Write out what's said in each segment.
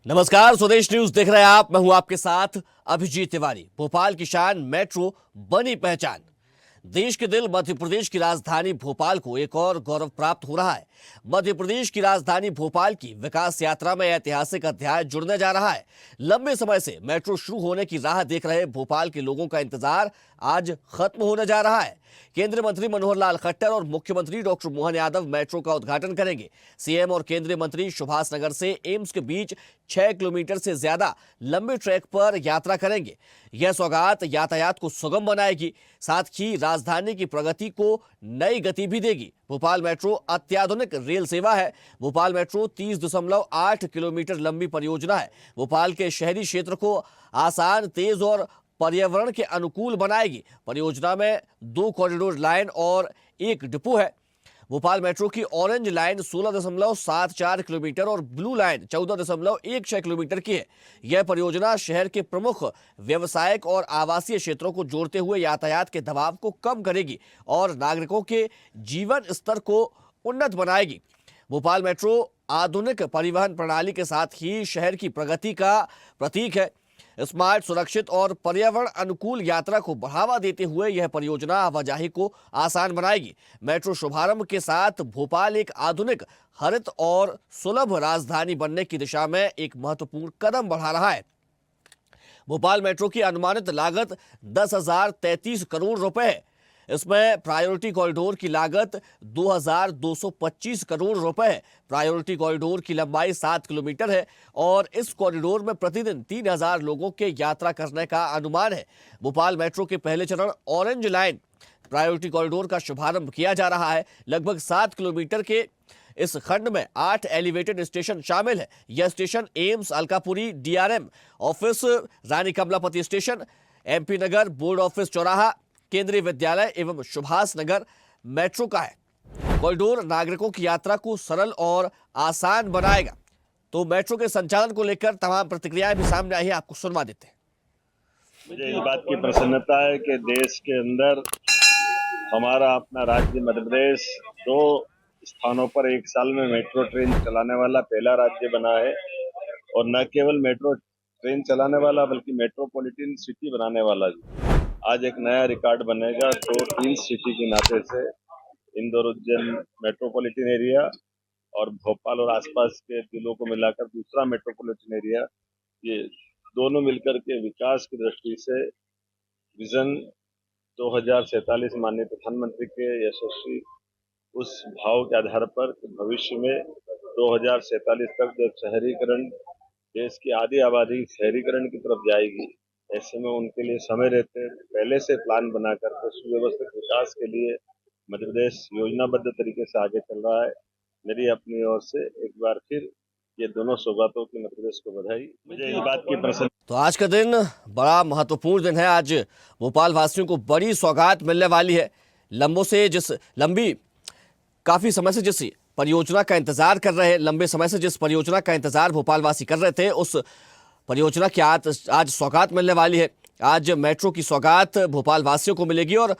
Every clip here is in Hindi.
नमस्कार, स्वदेश न्यूज देख रहे हैं आप। मैं हूं आपके साथ अभिजीत तिवारी। भोपाल की शान मेट्रो बनी पहचान। देश के दिल मध्य प्रदेश की राजधानी भोपाल को एक और गौरव प्राप्त हो रहा है। मध्य प्रदेश की राजधानी भोपाल की विकास यात्रा में ऐतिहासिक अध्याय जुड़ने जा रहा है। लंबे समय से मेट्रो शुरू होने की राह देख रहे भोपाल के लोगों का इंतजार आज खत्म होने जा रहा है। केंद्रीय मंत्री मनोहर लाल खट्टर और मुख्यमंत्री डॉक्टर मोहन यादव मेट्रो का उद्घाटन करेंगे। सीएम और केंद्रीय मंत्री सुभाष नगर से एम्स के बीच 6 किलोमीटर से ज्यादा लंबे ट्रैक पर यात्रा करेंगे। यह सौगात यातायात को सुगम बनाएगी, साथ ही राजधानी की प्रगति को नई गति भी देगी। भोपाल मेट्रो अत्याधुनिक रेल सेवा है। भोपाल मेट्रो 30.8 किलोमीटर लंबी परियोजना है। भोपाल के शहरी क्षेत्र को आसान, तेज और पर्यावरण के अनुकूल बनाएगी। परियोजना में 2 कॉरिडोर लाइन और 1 डिपो है। भोपाल मेट्रो की ऑरेंज लाइन 16.74 किलोमीटर और ब्लू लाइन 14.16 किलोमीटर की है। यह परियोजना शहर के प्रमुख व्यावसायिक और आवासीय क्षेत्रों को जोड़ते हुए यातायात के दबाव को कम करेगी और नागरिकों के जीवन स्तर को उन्नत बनाएगी। भोपाल मेट्रो आधुनिक परिवहन प्रणाली के साथ ही शहर की प्रगति का प्रतीक है। स्मार्ट, सुरक्षित और पर्यावरण अनुकूल यात्रा को बढ़ावा देते हुए यह परियोजना आवाजाही को आसान बनाएगी। मेट्रो शुभारंभ के साथ भोपाल एक आधुनिक, हरित और सुलभ राजधानी बनने की दिशा में एक महत्वपूर्ण कदम बढ़ा रहा है। भोपाल मेट्रो की अनुमानित लागत 10,033 करोड़ रुपए है। इसमें प्रायोरिटी कॉरिडोर की लागत 2,225 करोड़ रुपए है। प्रायोरिटी कॉरिडोर की लंबाई 7 किलोमीटर है और इस कॉरिडोर में प्रतिदिन 3,000 लोगों के यात्रा करने का अनुमान है। भोपाल मेट्रो के पहले चरण ऑरेंज लाइन प्रायोरिटी कॉरिडोर का शुभारंभ किया जा रहा है। लगभग 7 किलोमीटर के इस खंड में 8 एलिवेटेड स्टेशन शामिल है। यह station AIIMS, Alkapuri DRM office, Rani Kamlapati station, MP Nagar, board office चौराहा, केंद्रीय विद्यालय एवं सुभाष नगर मेट्रो का है। कॉरिडोर नागरिकों की यात्रा को सरल और आसान बनाएगा। तो मेट्रो के संचालन को लेकर तमाम प्रतिक्रियाएं भी सामने आई है, आपको सुनवा देते हैं। मुझे इस बात की प्रसन्नता है कि देश के अंदर हमारा अपना राज्य मध्य प्रदेश 2 स्थानों पर एक साल में मेट्रो ट्रेन चलाने वाला पहला राज्य बना है। और न केवल मेट्रो ट्रेन चलाने वाला बल्कि मेट्रोपॉलिटन सिटी बनाने वाला भी। आज एक नया रिकॉर्ड बनेगा। तो इन सिटी के नाते से इंदौर, उज्जैन मेट्रोपॉलिटन एरिया और भोपाल और आसपास के जिलों को मिलाकर दूसरा मेट्रोपॉलिटन एरिया, ये दोनों मिलकर के विकास की दृष्टि से विजन 2047 माननीय प्रधानमंत्री के यशस्वी उस भाव के आधार पर भविष्य में 2047 तक जब शहरीकरण, देश की आधी आबादी शहरीकरण की तरफ जाएगी, ऐसे में उनके लिए समय रहते पहले से प्लान बना करके सुव्यवस्थित विकास के लिए मध्य प्रदेश योजनाबद्ध तरीके से आगे चल रहा है। मेरी अपनी ओर से एक बार फिर ये दोनों सौगातों की मध्य प्रदेश को बधाई। मुझे इस बात की प्रसन्न। तो आज का दिन बड़ा महत्वपूर्ण दिन है। आज भोपाल वासियों को बड़ी सौगात मिलने वाली है। काफी समय से जिस परियोजना का इंतजार कर रहे हैं, लंबे समय से जिस परियोजना का इंतजार भोपाल वासी कर रहे थे, उस परियोजना की आज सौगात मिलने वाली है। आज मेट्रो की सौगात भोपाल वासियों को मिलेगी और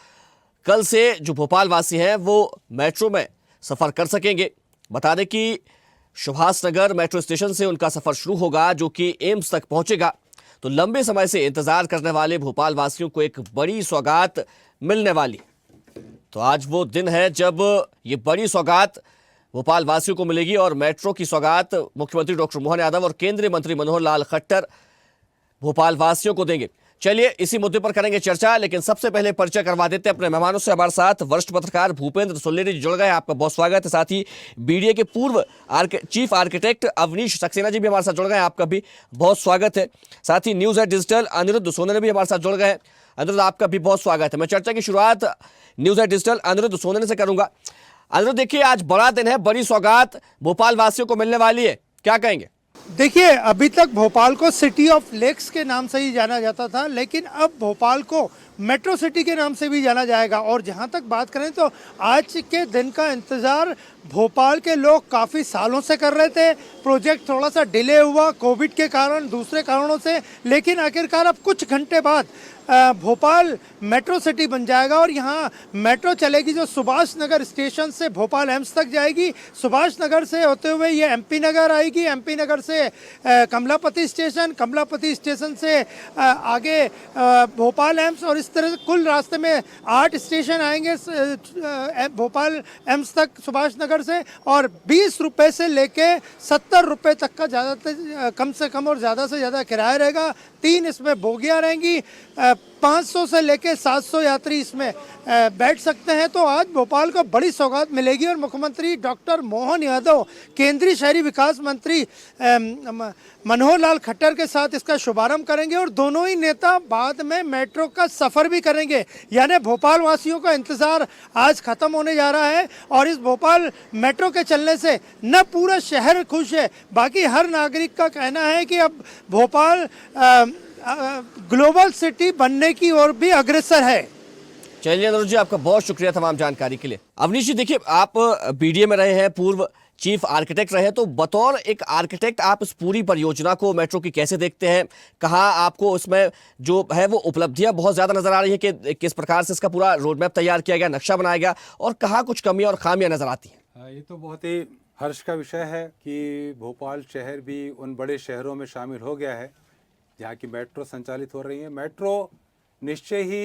कल से जो भोपाल वासी हैं वो मेट्रो में सफर कर सकेंगे। बता दें कि सुभाष नगर मेट्रो स्टेशन से उनका सफर शुरू होगा, जो कि एम्स तक पहुंचेगा। तो लंबे समय से इंतजार करने वाले भोपाल वासियों को एक बड़ी सौगात मिलने वाली। तो आज वो दिन है जब ये बड़ी सौगात भोपाल वासियों को मिलेगी और मेट्रो की सौगात मुख्यमंत्री डॉक्टर मोहन यादव और केंद्रीय मंत्री मनोहर लाल खट्टर भोपाल वासियों को देंगे। चलिए इसी मुद्दे पर करेंगे चर्चा, लेकिन सबसे पहले परिचय करवा देते हैं अपने मेहमानों से। हमारे साथ वरिष्ठ पत्रकार भूपेंद्र सुल्लेरी जी जुड़ गए, आपका बहुत स्वागत है। साथ ही बीडीए के पूर्व चीफ आर्किटेक्ट अवनीश सक्सेना जी भी हमारे साथ जुड़ गए, आपका भी बहुत स्वागत है। साथ ही न्यूज एट डिजिटल अनिरुद्ध सोनने भी हमारे साथ जुड़ गए। अनिरुद्ध, आपका भी बहुत स्वागत है। मैं चर्चा की शुरुआत न्यूज एट डिजिटल अनिरुद्ध सोनने से करूंगा। अनिरुद्ध, देखिए आज बड़ा दिन है, बड़ी सौगात भोपाल वासियों को मिलने वाली है, क्या कहेंगे? देखिए, अभी तक भोपाल को सिटी ऑफ लेक्स के नाम से ही जाना जाता था, लेकिन अब भोपाल को मेट्रो सिटी के नाम से भी जाना जाएगा। और जहां तक बात करें तो आज के दिन का इंतज़ार भोपाल के लोग काफ़ी सालों से कर रहे थे। प्रोजेक्ट थोड़ा सा डिले हुआ कोविड के कारण, दूसरे कारणों से, लेकिन आखिरकार अब कुछ घंटे बाद भोपाल मेट्रो सिटी बन जाएगा। और यहाँ मेट्रो चलेगी जो सुभाष नगर स्टेशन से भोपाल एम्स तक जाएगी, सुभाष नगर से होते हुए ये एमपी नगर आएगी, एमपी नगर से कमलापति स्टेशन, कमलापति स्टेशन से आगे भोपाल एम्स, और इस तरह से कुल रास्ते में 8 स्टेशन आएंगे भोपाल एम्स तक सुभाष नगर से। और 20 रुपये से लेके 70 रुपये तक का ज़्यादा कम से कम और ज़्यादा से ज़्यादा किराया रहेगा। 3 इसमें बोगियाँ रहेंगी, 500 से लेके 700 यात्री इसमें बैठ सकते हैं। तो आज भोपाल को बड़ी सौगात मिलेगी और मुख्यमंत्री डॉक्टर मोहन यादव, केंद्रीय शहरी विकास मंत्री मनोहर लाल खट्टर के साथ इसका शुभारंभ करेंगे और दोनों ही नेता बाद में मेट्रो का सफ़र भी करेंगे। यानी भोपाल वासियों का इंतज़ार आज ख़त्म होने जा रहा है और इस भोपाल मेट्रो के चलने से न पूरा शहर खुश है, बाकी हर नागरिक का कहना है कि अब भोपाल ग्लोबल सिटी बनने की ओर भी अग्रसर है। चलिए अनुज जी, आपका बहुत शुक्रिया तमाम जानकारी के लिए। अवनीश जी, देखिए आप बीडीए में रहे हैं, पूर्व चीफ आर्किटेक्ट रहे, तो बतौर एक आर्किटेक्ट आप इस पूरी परियोजना को मेट्रो की कैसे देखते हैं? कहाँ आपको उसमें जो है वो उपलब्धियां बहुत ज़्यादा नजर आ रही है कि किस प्रकार से इसका पूरा रोड मैप तैयार किया गया, नक्शा बनाया गया, और कहाँ कुछ कमियां और खामियां नजर आती हैं? ये तो बहुत ही हर्ष का विषय है कि भोपाल शहर भी उन बड़े शहरों में शामिल हो गया है जहाँ की मेट्रो संचालित हो रही है। मेट्रो निश्चय ही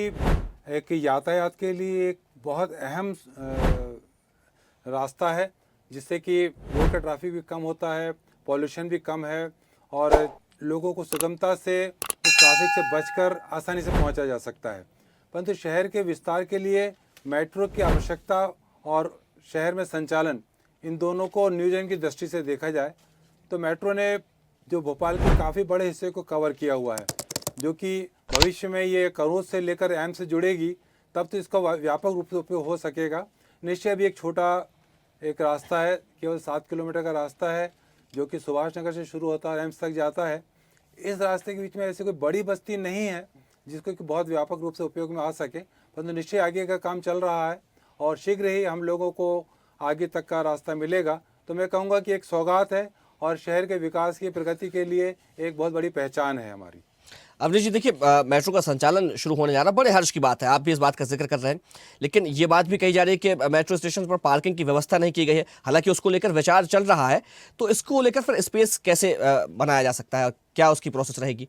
एक यातायात के लिए एक बहुत अहम रास्ता है, जिससे कि रोड का ट्रैफिक भी कम होता है, पॉल्यूशन भी कम है और लोगों को सुगमता से उस ट्रैफिक से बचकर आसानी से पहुंचा जा सकता है। परंतु शहर के विस्तार के लिए मेट्रो की आवश्यकता और शहर में संचालन, इन दोनों को नियोजन की दृष्टि से देखा जाए तो मेट्रो ने जो भोपाल के काफ़ी बड़े हिस्से को कवर किया हुआ है, जो कि भविष्य में ये करोड़ से लेकर एम्स से जुड़ेगी, तब तो इसका व्यापक रूप से उपयोग हो सकेगा। निश्चय अभी एक छोटा एक रास्ता है, केवल 7 किलोमीटर का रास्ता है, जो कि सुभाष नगर से शुरू होता है और एम्स तक जाता है। इस रास्ते के बीच में ऐसी कोई बड़ी बस्ती नहीं है जिसको कि बहुत व्यापक रूप से उपयोग में आ सके, परंतु निश्चय आगे का काम चल रहा है और शीघ्र ही हम लोगों को आगे तक का रास्ता मिलेगा। तो मैं कहूँगा कि एक सौगात है और शहर के विकास की प्रगति के लिए एक बहुत बड़ी पहचान है हमारी। अवनीश जी, देखिए मेट्रो का संचालन शुरू होने जा रहा है, बड़े हर्ष की बात है, आप भी इस बात का जिक्र कर रहे हैं, लेकिन ये बात भी कही जा रही है कि मेट्रो स्टेशन पर पार्किंग की व्यवस्था नहीं की गई है। हालांकि उसको लेकर विचार चल रहा है, तो इसको लेकर फिर स्पेस कैसे बनाया जा सकता है, क्या उसकी प्रोसेस रहेगी?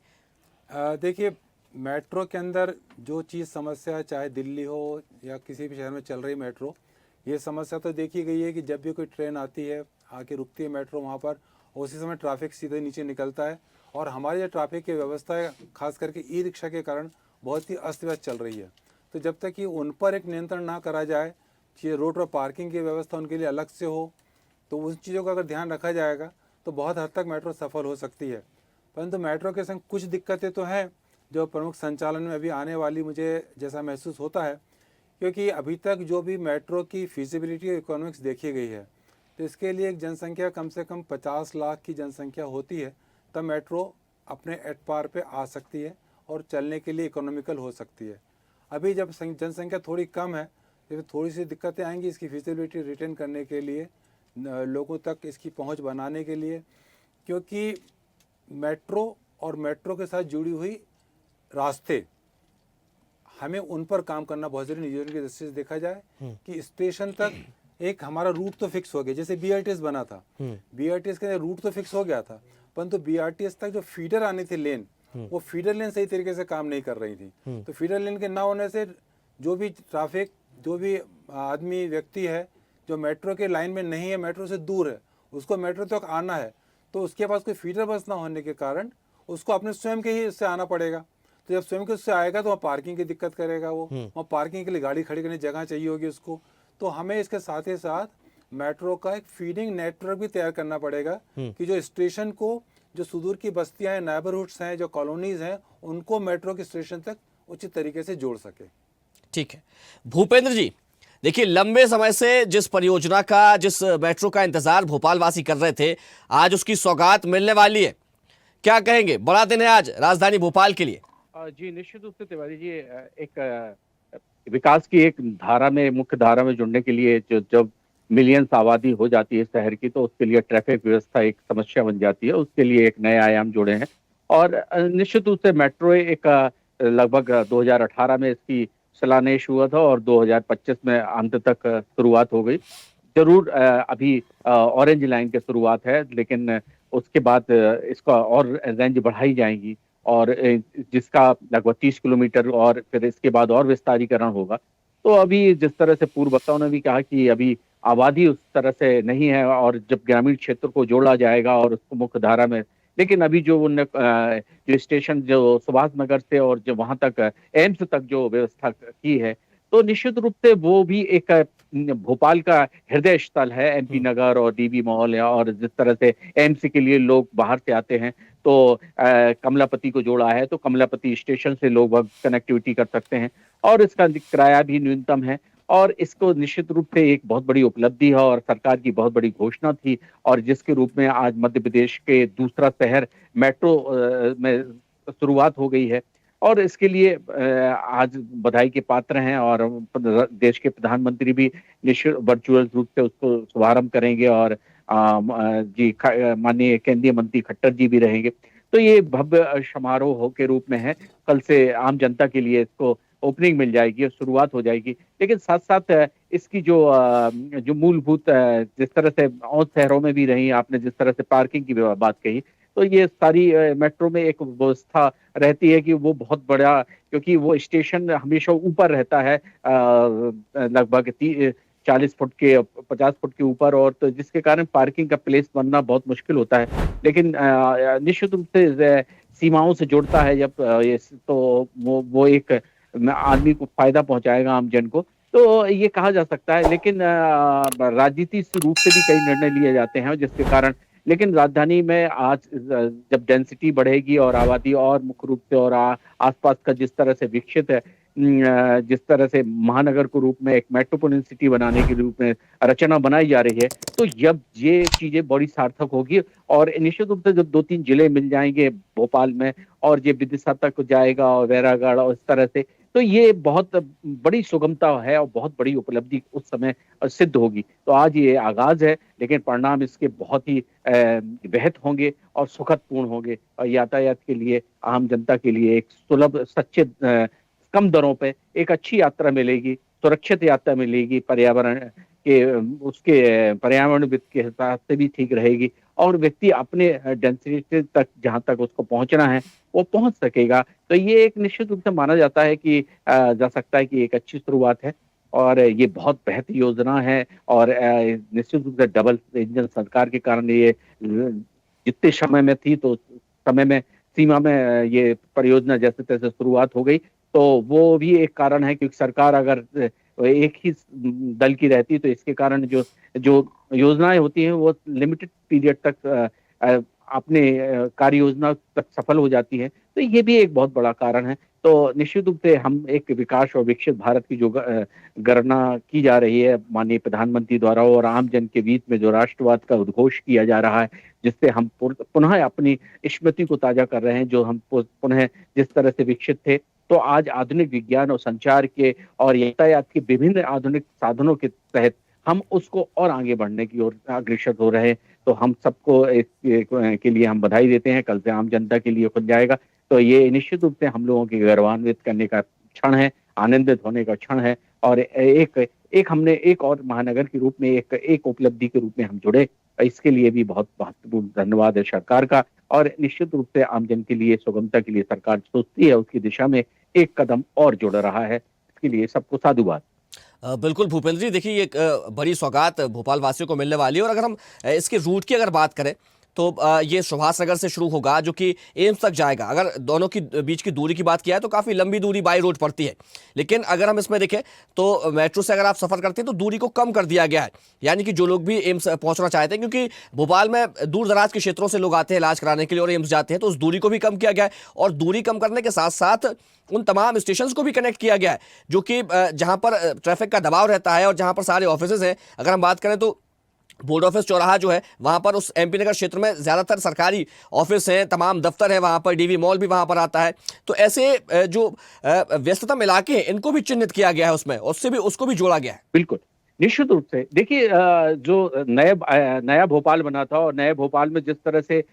देखिए, मेट्रो के अंदर जो चीज़ समस्या, चाहे दिल्ली हो या किसी भी शहर में चल रही मेट्रो, ये समस्या तो देखी गई है कि जब भी कोई ट्रेन आती है, आके रुकती है मेट्रो वहाँ पर, उसी समय ट्रैफिक सीधे नीचे निकलता है और हमारी जो ट्रैफिक की व्यवस्था है, खास करके ई रिक्शा के कारण बहुत ही अस्त व्यस्त चल रही है। तो जब तक कि उन पर एक नियंत्रण ना करा जाए, कि रोड पर पार्किंग की व्यवस्था उनके लिए अलग से हो, तो उन चीज़ों का अगर ध्यान रखा जाएगा तो बहुत हद तक मेट्रो सफल हो सकती है। परंतु मेट्रो के संग कुछ दिक्कतें तो हैं जो प्रमुख संचालन में अभी आने वाली मुझे जैसा महसूस होता है, क्योंकि अभी तक जो भी मेट्रो की फिजिबिलिटी और इकोनॉमिक्स देखी गई है, तो इसके लिए एक जनसंख्या कम से कम 50 लाख की जनसंख्या होती है, तब मेट्रो अपने एट पार पे आ सकती है और चलने के लिए इकोनॉमिकल हो सकती है। अभी जब जनसंख्या थोड़ी कम है, तो थोड़ी सी दिक्कतें आएंगी इसकी फिजिबिलिटी रिटेन करने के लिए, लोगों तक इसकी पहुंच बनाने के लिए, क्योंकि मेट्रो और मेट्रो के साथ जुड़ी हुई रास्ते, हमें उन पर काम करना बहुत जरूरी। नियोजन की दृष्टि से देखा जाए कि स्टेशन तक एक हमारा रूट तो फिक्स हो गया, जैसे बीआरटीएस बना था, बीआरटीएस के रूट तो फिक्स हो गया था, परंतु बीआरटीएस तक जो फीडर आनी थी लेन, वो फीडर लेन सही तरीके से काम नहीं कर रही थी। तो फीडर लेन के ना होने से जो भी ट्रैफिक, जो भी आदमी व्यक्ति है जो मेट्रो के लाइन में नहीं है, मेट्रो से दूर है, उसको मेट्रो तक आना है, तो उसके पास कोई फीडर बस ना होने के कारण उसको अपने स्वयं के ही उससे आना पड़ेगा। तो जब स्वयं के उससे आएगा तो वहाँ पार्किंग की दिक्कत करेगा, वो वहाँ पार्किंग के लिए गाड़ी खड़ी करने जगह चाहिए होगी उसको। तो हमें इसके साथ ही साथ मेट्रो का एक फीडिंग नेटवर्क भी तैयार करना पड़ेगा कि जो स्टेशन को, जो सुदूर की बस्तियां हैं, नेबरहुड्स हैं, जो कॉलोनीज हैं, उनको मेट्रो के स्टेशन तक उचित तरीके से जोड़ सके। ठीक है भूपेंद्र जी, देखिए लंबे समय से जिस परियोजना का, जिस मेट्रो का इंतजार भोपाल वासी कर रहे थे, आज उसकी सौगात मिलने वाली है, क्या कहेंगे? बड़ा दिन है आज राजधानी भोपाल के लिए। जी, निश्चित रूप से तिवारी जी, विकास की एक धारा में, मुख्य धारा में जुड़ने के लिए जब मिलियंस आबादी हो जाती है शहर की, तो उसके लिए ट्रैफिक व्यवस्था एक समस्या बन जाती है। उसके लिए एक नए आयाम जुड़े हैं और निश्चित रूप से मेट्रो लगभग 2018 में इसकी शिलान्यास हुआ था और 2025 में अंत तक शुरुआत हो गई। जरूर अभी ऑरेंज लाइन की शुरुआत है, लेकिन उसके बाद इसका और रेंज बढ़ाई जाएगी और जिसका लगभग 30 किलोमीटर और फिर इसके बाद और विस्तारीकरण होगा। तो अभी जिस तरह से पूर्व वक्ताओं ने भी कहा कि अभी आबादी उस तरह से नहीं है और जब ग्रामीण क्षेत्र को जोड़ा जाएगा और उसको मुख्य धारा में, लेकिन अभी जो जो स्टेशन जो सुभाष नगर से और जो वहां तक एम्स तक जो व्यवस्था की है, तो निश्चित रूप से वो भी एक भोपाल का हृदय स्थल है। एमपी नगर और डीबी मॉल है और जिस तरह से एम्स के लिए लोग बाहर से आते हैं, तो कमलापति को जोड़ा है, तो कमलापति स्टेशन से लोग कनेक्टिविटी कर सकते हैं और इसका किराया भी न्यूनतम है और इसको निश्चित रूप से एक बहुत बड़ी उपलब्धि है और सरकार की बहुत बड़ी घोषणा थी और जिसके रूप में आज मध्य प्रदेश के दूसरा शहर मेट्रो में शुरुआत हो गई है और इसके लिए आज बधाई के पात्र हैं और देश के प्रधानमंत्री भी निश्चित वर्चुअल रूप से उसको शुभारंभ करेंगे और माननीय केंद्रीय मंत्री खट्टर जी भी रहेंगे। तो ये भव्य समारोह के रूप में है। कल से आम जनता के लिए इसको ओपनिंग मिल जाएगी और शुरुआत हो जाएगी, लेकिन साथ साथ इसकी जो मूलभूत जिस तरह से और शहरों में भी रही, आपने जिस तरह से पार्किंग की बात कही, तो ये सारी मेट्रो में एक व्यवस्था रहती है कि वो बहुत बड़ा, क्योंकि वो स्टेशन हमेशा ऊपर रहता है लगभग 40 फुट के 50 फुट के ऊपर, और तो जिसके कारण पार्किंग का प्लेस बनना बहुत मुश्किल होता है। लेकिन निश्चित रूप से सीमाओं से जुड़ता है जब तो वो एक आदमी को फायदा पहुंचाएगा आम जन को, तो ये कहा जा सकता है। लेकिन राजनीति रूप से भी कई निर्णय लिए जाते हैं जिसके कारण, लेकिन राजधानी में आज जब डेंसिटी बढ़ेगी और आबादी और मुख्य रूप से और आसपास का जिस तरह से विकसित है, जिस तरह से महानगर को रूप में एक मेट्रोपोलिटन सिटी बनाने के रूप में रचना बनाई जा रही है, तो जब ये चीजें बड़ी सार्थक होगी और निश्चित रूप से जब 2-3 जिले मिल जाएंगे भोपाल में और ये विदिशा तक जाएगा और वैरागढ़ और इस तरह से, तो ये बहुत बड़ी सुगमता है और बहुत बड़ी उपलब्धि उस समय सिद्ध होगी। तो आज ये आगाज है, लेकिन परिणाम इसके बहुत ही बेहद होंगे और सुखद पूर्ण होंगे और यातायात के लिए, आम जनता के लिए एक सुलभ, सच्चे, कम दरों पे एक अच्छी यात्रा मिलेगी, सुरक्षित यात्रा मिलेगी, पर्यावरण के उसके पर्यावरणविद के हिसाब से भी ठीक रहेगी और व्यक्ति अपने डेंसिटी तक जहां तक उसको पहुंचना है वो पहुंच सकेगा। तो ये एक निश्चित रूप से माना जाता है कि जा सकता है कि एक अच्छी शुरुआत है और ये बहुत बेहतर योजना है और निश्चित रूप से डबल इंजन सरकार के कारण ये जितने समय में थी तो समय में सीमा में ये परियोजना जैसे तैसे शुरुआत हो गई, तो वो भी एक कारण है। क्योंकि सरकार अगर एक ही दल की रहती तो इसके कारण जो जो योजनाएं होती हैं वो लिमिटेड पीरियड तक अपने कार्य योजना तक सफल हो जाती है। तो ये भी एक बहुत बड़ा कारण है। तो निश्चित रूप से हम एक विकास और विकसित भारत की जो गणना की जा रही है माननीय प्रधानमंत्री द्वारा और आम जन के बीच में जो राष्ट्रवाद का उद्घोष किया जा रहा है, जिससे हम पुनः अपनी स्मृति को ताजा कर रहे हैं, जो हम पुनः जिस तरह से विकसित थे, तो आज आधुनिक विज्ञान और संचार के और यातायात के विभिन्न आधुनिक साधनों के तहत हम उसको और आगे बढ़ने की ओर अग्रसर हो रहे हैं। तो हम सबको के लिए हम बधाई देते हैं। कल से आम जनता के लिए खुल जाएगा, तो ये निश्चित रूप से हम लोगों की गौरवान्वित करने का क्षण है, आनंदित होने का क्षण है और एक हमने एक और महानगर के रूप में एक उपलब्धि के रूप में हम जुड़े, इसके लिए भी बहुत महत्वपूर्ण धन्यवाद है सरकार का। और निश्चित रूप से आमजन के लिए, सुगमता के लिए सरकार सोचती है, उसकी दिशा में एक कदम और जुड़ रहा है। इसके लिए सबको साधुवाद। बिल्कुल भूपेंद्र जी, देखिए ये एक बड़ी सौगात भोपाल वासियों को मिलने वाली है। और अगर हम इसके रूट की अगर बात करें तो ये सुभाष नगर से शुरू होगा जो कि एम्स तक जाएगा। अगर दोनों की बीच की दूरी की बात किया है तो काफ़ी लंबी दूरी बाई रोड पड़ती है, लेकिन अगर हम इसमें देखें तो मेट्रो से अगर आप सफ़र करते हैं तो दूरी को कम कर दिया गया है। यानी कि जो लोग भी एम्स पहुंचना चाहते हैं, क्योंकि भोपाल में दूर दराज के क्षेत्रों से लोग आते हैं इलाज कराने के लिए और एम्स जाते हैं, तो उस दूरी को भी कम किया गया है। और दूरी कम करने के साथ साथ उन तमाम स्टेशन को भी कनेक्ट किया गया है जो कि जहाँ पर ट्रैफिक का दबाव रहता है और जहाँ पर सारे ऑफिसेज हैं। अगर हम बात करें तो बोर्ड ऑफिस चौराहा जो है वहां पर उस एमपी नगर क्षेत्र में ज्यादातर सरकारी ऑफिस हैं, तमाम दफ्तर हैं, वहां पर डीवी मॉल भी वहां पर आता है। तो ऐसे जो व्यस्ततम इलाके हैं इनको भी चिन्हित किया गया है उसमें, उससे भी उसको भी जोड़ा गया है। बिल्कुल, निश्चित रूप से देखिए, जो नया भोपाल बना था और नए भोपाल में जिस तरह से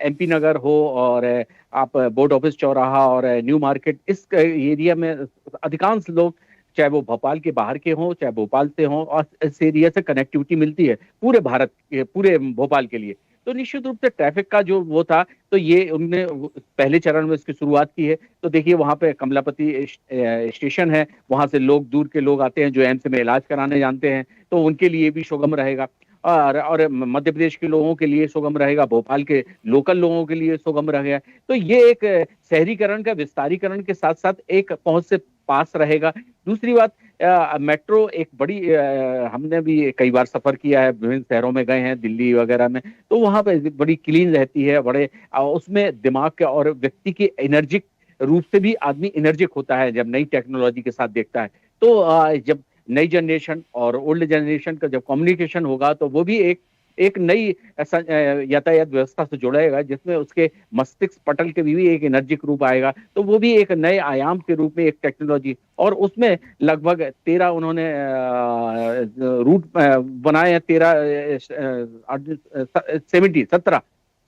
एमपी नगर हो और आप बोर्ड ऑफिस चौराहा और न्यू मार्केट, इस एरिया में अधिकांश लोग, चाहे वो भोपाल के बाहर के हों चाहे भोपाल से हों, और इस एरिया से कनेक्टिविटी मिलती है पूरे भारत के, पूरे भोपाल के लिए। तो निश्चित रूप से ट्रैफिक का जो वो था, तो ये उनने पहले चरण में इसकी शुरुआत की है। तो देखिए वहां पे कमलापति स्टेशन है, वहां से लोग, दूर के लोग आते हैं जो एम्स में इलाज कराने जानते हैं, तो उनके लिए भी सुगम रहेगा। और मध्य प्रदेश के लोगों के लिए सुगम रहेगा, भोपाल के लोकल लोगों के लिए सुगम रहेगा। तो ये एक शहरीकरण का विस्तारीकरण के साथ साथ एक पहुंच से पास रहेगा। दूसरी बात, मेट्रो एक बड़ी, हमने भी कई बार सफर किया है, विभिन्न शहरों में गए हैं, दिल्ली वगैरह में, तो वहां पे बड़ी क्लीन रहती है, बड़े उसमें दिमाग के और व्यक्ति की एनर्जिक रूप से भी आदमी एनर्जिक होता है जब नई टेक्नोलॉजी के साथ देखता है। तो जब नई जनरेशन और ओल्ड जनरेशन का जब कम्युनिकेशन होगा, तो वो भी एक नई यातायात व्यवस्था से जुड़ेगा, जिसमें उसके मस्तिष्क पटल के भी एक एनर्जिक रूप आएगा। तो वो भी एक नए आयाम के रूप में एक टेक्नोलॉजी, और उसमें लगभग 13 उन्होंने रूट बनाए हैं,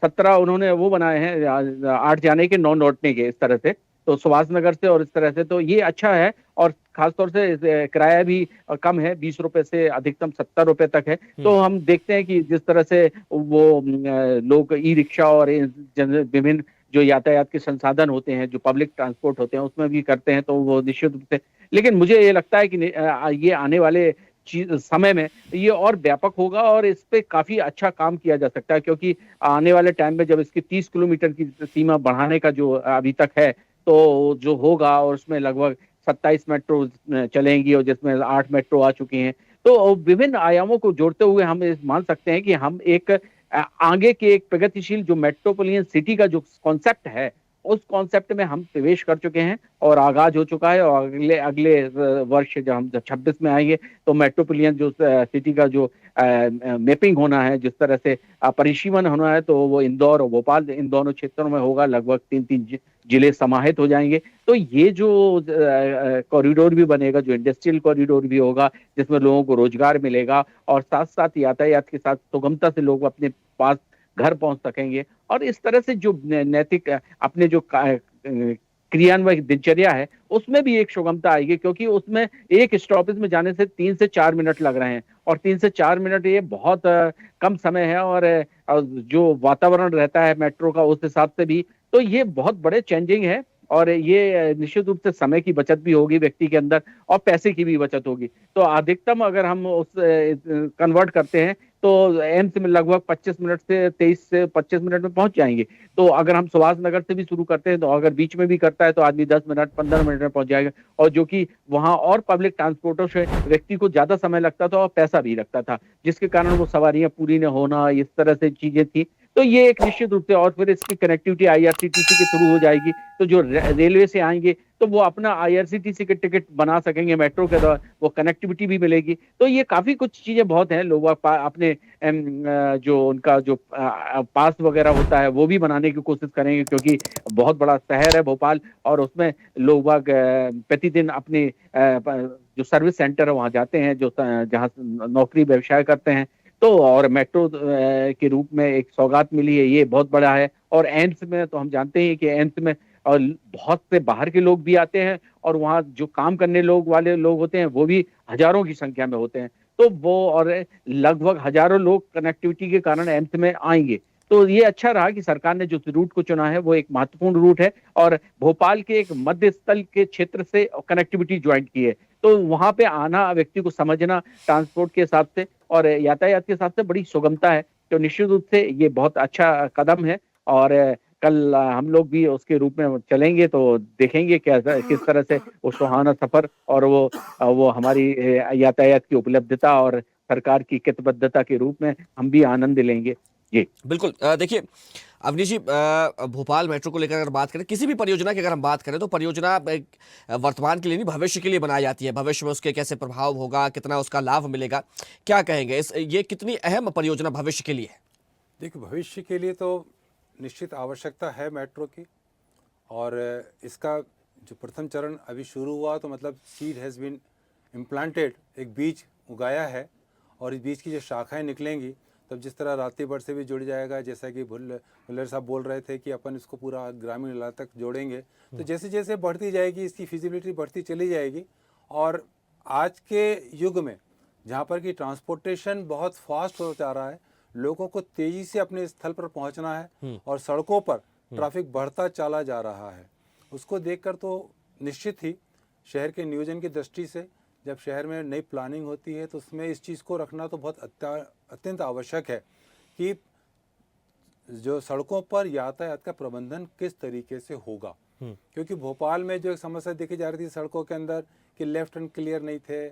17 उन्होंने वो बनाए हैं, 8 जाने के 9 लौटने के, इस तरह से। तो सुभाष नगर से और इस तरह से, तो ये अच्छा है। और खासतौर से किराया भी कम है, 20 रुपए से अधिकतम 70 रुपए तक है। तो हम देखते हैं कि जिस तरह से वो लोग ई रिक्शा और विभिन्न जो यातायात के संसाधन होते हैं, जो पब्लिक ट्रांसपोर्ट होते हैं, उसमें भी करते हैं, तो वो निश्चित रूप से। लेकिन मुझे ये लगता है कि ये आने वाले समय में ये और व्यापक होगा और इस पे काफी अच्छा काम किया जा सकता है, क्योंकि आने वाले टाइम में जब इसकी 30 किलोमीटर की सीमा बढ़ाने का जो अभी तक है, तो जो होगा, और उसमें लगभग 27 मेट्रो चलेंगी और जिसमें 8 मेट्रो आ चुकी हैं, तो विभिन्न आयामों को जोड़ते हुए हम मान सकते हैं कि हम एक आगे के एक प्रगतिशील जो मेट्रोपोलियन सिटी का जो कॉन्सेप्ट है, उस कॉन्सेप्ट में हम प्रवेश कर चुके हैं और आगाज हो चुका है। और अगले अगले वर्ष जब हम 26 में आएंगे, तो मेट्रोपोलियन जो सिटी का जो मैपिंग होना है, जिस तरह से परिसीमन होना है, तो वो इंदौर और भोपाल, इन दोनों क्षेत्रों में होगा। लगभग 3 जिले समाहित हो जाएंगे। तो ये जो कॉरिडोर भी बनेगा, जो इंडस्ट्रियल कॉरिडोर भी होगा, जिसमें लोगों को रोजगार मिलेगा और साथ साथ यातायात के साथ सुगमता से लोग अपने पास घर पहुंच सकेंगे। और इस तरह से जो नैतिक अपने जो क्रियान्वयन दिनचर्या है, उसमें भी एक सुगमता आएगी, क्योंकि उसमें एक स्टॉपेज में जाने से 3 से 4 मिनट लग रहे हैं, और 3 से 4 मिनट ये बहुत कम समय है। और जो वातावरण रहता है मेट्रो का, उस हिसाब से भी तो ये बहुत बड़े चेंजिंग है। और ये निश्चित रूप से समय की बचत भी होगी व्यक्ति के अंदर, और पैसे की भी बचत होगी। तो अधिकतम अगर हम उस कन्वर्ट करते हैं, तो एम्स में लगभग 25 मिनट से 23 से 25 मिनट में पहुंच जाएंगे। तो अगर हम सुभाष नगर से भी शुरू करते हैं, तो अगर बीच में भी करता है, तो आदमी 10 मिनट 15 मिनट में पहुंच जाएगा। और जो कि वहां और पब्लिक ट्रांसपोर्टों से व्यक्ति को ज्यादा समय लगता था और पैसा भी लगता था, जिसके कारण वो सवारियां पूरी न होना, इस तरह से चीजें थी। तो ये एक निश्चित रूप से, और फिर इसकी कनेक्टिविटी आईआरसीटीसी के थ्रू हो जाएगी। तो जो रेलवे से आएंगे, तो वो अपना आईआरसीटीसी के टिकट बना सकेंगे मेट्रो के द्वारा, वो कनेक्टिविटी भी मिलेगी। तो ये काफी कुछ चीजें बहुत हैं। लोग अपने जो उनका जो पास वगैरह होता है, वो भी बनाने की कोशिश करेंगे, क्योंकि बहुत बड़ा शहर है भोपाल, और उसमें लोग प्रतिदिन अपने जो सर्विस सेंटर है वहां जाते हैं, जो जहाँ नौकरी व्यवसाय करते हैं। तो और मेट्रो के रूप में एक सौगात मिली है, ये बहुत बड़ा है। और एम्स में तो हम जानते हैं कि एम्स में और बहुत से बाहर के लोग भी आते हैं, और वहाँ जो काम करने वाले लोग होते हैं, वो भी हजारों की संख्या में होते हैं। तो वो और लगभग हजारों लोग कनेक्टिविटी के कारण एम्स में आएंगे। तो ये अच्छा रहा कि सरकार ने जो रूट को चुना है, वो एक महत्वपूर्ण रूट है, और भोपाल के एक मध्य स्थल के क्षेत्र से कनेक्टिविटी ज्वाइंट की है। तो वहां पे आना, व्यक्ति को समझना ट्रांसपोर्ट के हिसाब से और यातायात के हिसाब से बड़ी सुगमता है। तो निश्चित रूप से ये बहुत अच्छा कदम है। और कल हम लोग भी उसके रूप में चलेंगे, तो देखेंगे किस तरह से वो सुहाना सफर और वो हमारी यातायात की उपलब्धता और सरकार की प्रतिबद्धता के रूप में हम भी आनंद लेंगे। जी बिल्कुल। देखिए, अवनीश जी, भोपाल मेट्रो को लेकर अगर बात करें, किसी भी परियोजना की अगर हम बात करें, तो परियोजना एक वर्तमान के लिए नहीं, भविष्य के लिए बनाई जाती है। भविष्य में उसके कैसे प्रभाव होगा, कितना उसका लाभ मिलेगा, क्या कहेंगे ये कितनी अहम परियोजना भविष्य के लिए है? देखिए, भविष्य के लिए तो निश्चित आवश्यकता है मेट्रो की, और इसका जो प्रथम चरण अभी शुरू हुआ, तो मतलब सीड हैज़ बीन इम्प्लांटेड, एक बीज उगाया है, और इस बीज की जो शाखाएं निकलेंगी, तब जिस तरह रात्रिभर से भी जुड़ जाएगा, जैसा कि भुल्लर साहब बोल रहे थे कि अपन इसको पूरा ग्रामीण इलाके तक जोड़ेंगे, तो जैसे जैसे बढ़ती जाएगी इसकी फिजिबिलिटी बढ़ती चली जाएगी। और आज के युग में जहाँ पर कि ट्रांसपोर्टेशन बहुत फास्ट हो जा रहा है, लोगों को तेज़ी से अपने स्थल पर पहुँचना है, और सड़कों पर ट्रैफिक बढ़ता चला जा रहा है, उसको देखकर तो निश्चित ही शहर के नियोजन की दृष्टि से जब शहर में नई प्लानिंग होती है, तो उसमें इस चीज़ को रखना तो बहुत अत्यंत आवश्यक है कि जो सड़कों पर यातायात का प्रबंधन किस तरीके से होगा। क्योंकि भोपाल में जो एक समस्या देखी जा रही थी सड़कों के अंदर कि लेफ्ट टर्न क्लियर नहीं थे,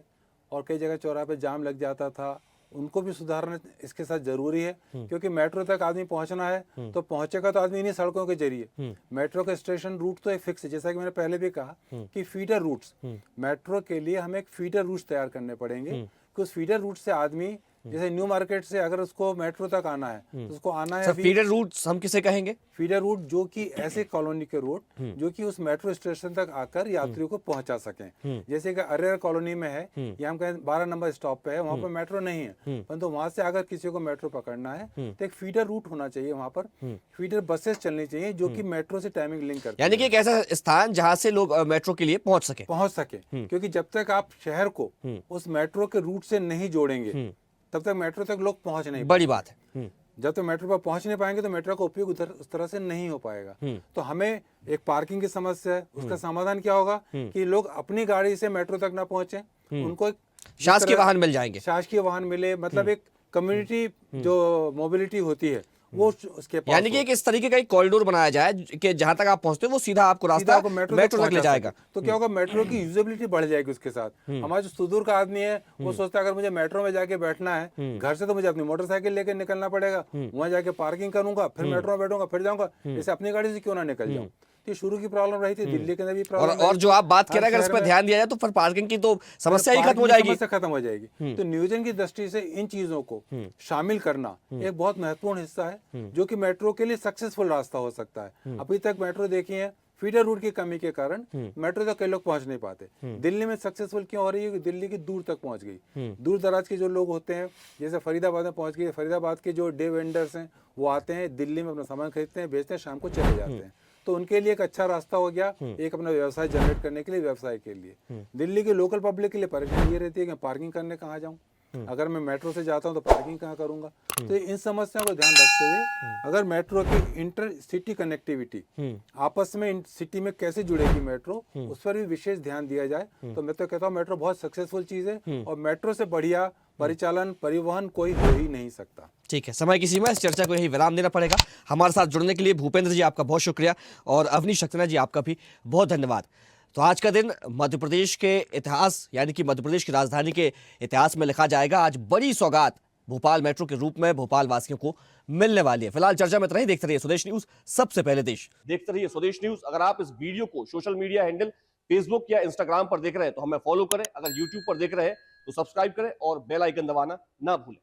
और कई जगह चौराहे पे जाम लग जाता था, उनको भी सुधारना इसके साथ जरूरी है। क्योंकि मेट्रो तक आदमी पहुंचना है, तो पहुंचेगा तो आदमी इन्हीं सड़कों के जरिए। मेट्रो के स्टेशन रूट तो एक फिक्स है, जैसा कि मैंने पहले भी कहा कि फीडर रूट्स, मेट्रो के लिए हमें एक फीडर रूट्स तैयार करने पड़ेंगे कि उस फीडर रूट से आदमी, जैसे न्यू मार्केट से अगर उसको मेट्रो तक आना है, तो उसको आना है। फीडर रूट्स हम किसे कहेंगे? फीडर रूट जो कि ऐसे कॉलोनी के रूट जो कि उस मेट्रो स्टेशन तक आकर यात्रियों को पहुंचा सकें। जैसे कि अरेर कॉलोनी में है, या हम कहें 12 नंबर स्टॉप पे है, वहां पर मेट्रो नहीं है, परंतु वहां से अगर किसी को मेट्रो पकड़ना है तो एक फीडर रूट होना चाहिए, वहां पर फीडर बसेस चलनी चाहिए जो कि मेट्रो से टाइमिंग लिंक करती है। यानी कि एक ऐसा स्थान जहां से लोग मेट्रो के लिए पहुंच सके। क्योंकि जब तक आप शहर को उस मेट्रो के रूट से नहीं जोड़ेंगे, तब तक मेट्रो तक लोग पहुंच नहीं, बड़ी बात है। जब तक मेट्रो पर पहुंच नहीं पाएंगे तो मेट्रो का उपयोग उस तरह से नहीं हो पाएगा। तो हमें एक पार्किंग की समस्या है, उसका समाधान क्या होगा कि लोग अपनी गाड़ी से मेट्रो तक ना पहुंचे, उनको एक शासकीय वाहन मिल जाएंगे, शासकीय वाहन मिले, मतलब एक कम्युनिटी जो मोबिलिटी होती है वो उसके पास, यानी कि एक इस तरीके का एक कॉरिडोर बनाया जाए कि जहां तक आप पहुंचते हो वो सीधा आपको रास्ता मेट्रो तक ले जाएगा। तो क्या होगा, मेट्रो की यूजेबिलिटी बढ़ जाएगी उसके साथ। हमारा जो सुदूर का आदमी है वो सोचता है अगर मुझे मेट्रो में जाके बैठना है, घर से तो मुझे अपनी मोटरसाइकिल लेकर निकलना पड़ेगा, वहां जाके पार्किंग करूंगा, फिर मेट्रो में बैठूंगा, फिर जाऊंगा, जैसे अपनी गाड़ी से क्यों ना निकल जाऊं। ये शुरू की प्रॉब्लम रही थी, दिल्ली के अंदर भी प्रॉब्लम, और जो आप बात कर रहे हैं अगर इस पर ध्यान दिया जाए तो फिर पार्किंग की तो समस्या ही खत्म हो जाएगी। समस्या खत्म हो जाएगी। तो नियोजन की दृष्टि से इन चीजों को शामिल करना एक बहुत महत्वपूर्ण हिस्सा है, जो कि मेट्रो के लिए सक्सेसफुल रास्ता हो सकता है। अभी तक मेट्रो देखिए फीडर रूट की कमी के कारण मेट्रो तक कई लोग पहुंच नहीं पाते। दिल्ली में सक्सेसफुल क्यों हो रही है? दिल्ली की दूर तक पहुंच गई। दूर दराज के जो लोग होते हैं, जैसे फरीदाबाद में पहुंच गए, फरीदाबाद के जो डे वेंडर्स हैं वो आते हैं दिल्ली में अपना सामान खरीदते हैं, बेचते हैं, शाम को चले जाते हैं। तो उनके लिए एक अच्छा रास्ता हो गया, एक अपना व्यवसाय जनरेट करने के लिए, व्यवसाय के लिए। दिल्ली के लोकल पब्लिक के लिए परेशानी ये रहती है कि पार्किंग करने कहाँ जाऊँ, अगर मैं मेट्रो से जाता हूँ तो पार्किंग कहाँ करूंगा। तो इन समस्याओं को ध्यान रखते हुए अगर मेट्रो की इंटर सिटी कनेक्टिविटी आपस में सिटी में कैसे जुड़ेगी मेट्रो, उस पर भी विशेष ध्यान दिया जाए, तो मैं तो कहता हूँ मेट्रो बहुत सक्सेसफुल चीज है, और मेट्रो से बढ़िया परिचालन परिवहन कोई हो ही नहीं सकता। ठीक है, समय की सीमा, इस चर्चा को यही विराम देना पड़ेगा। हमारे साथ जुड़ने के लिए भूपेंद्र जी आपका बहुत शुक्रिया, और अवनीश सक्सेना जी आपका भी बहुत धन्यवाद। तो आज का दिन मध्य प्रदेश के इतिहास, यानी कि मध्य प्रदेश की राजधानी के इतिहास में लिखा जाएगा। आज बड़ी सौगात भोपाल मेट्रो के रूप में भोपाल वासियों को मिलने वाली है। फिलहाल चर्चा में इतना ही। देखते रहिए स्वदेश न्यूज, सबसे पहले देश। देखते रहिए स्वदेश न्यूज। अगर आप इस वीडियो को सोशल मीडिया हैंडल फेसबुक या इंस्टाग्राम पर देख रहे हैं तो हमें फॉलो करें, अगर यूट्यूब पर देख रहे हैं तो सब्सक्राइब करें और बेल आइकन दबाना ना भूलें।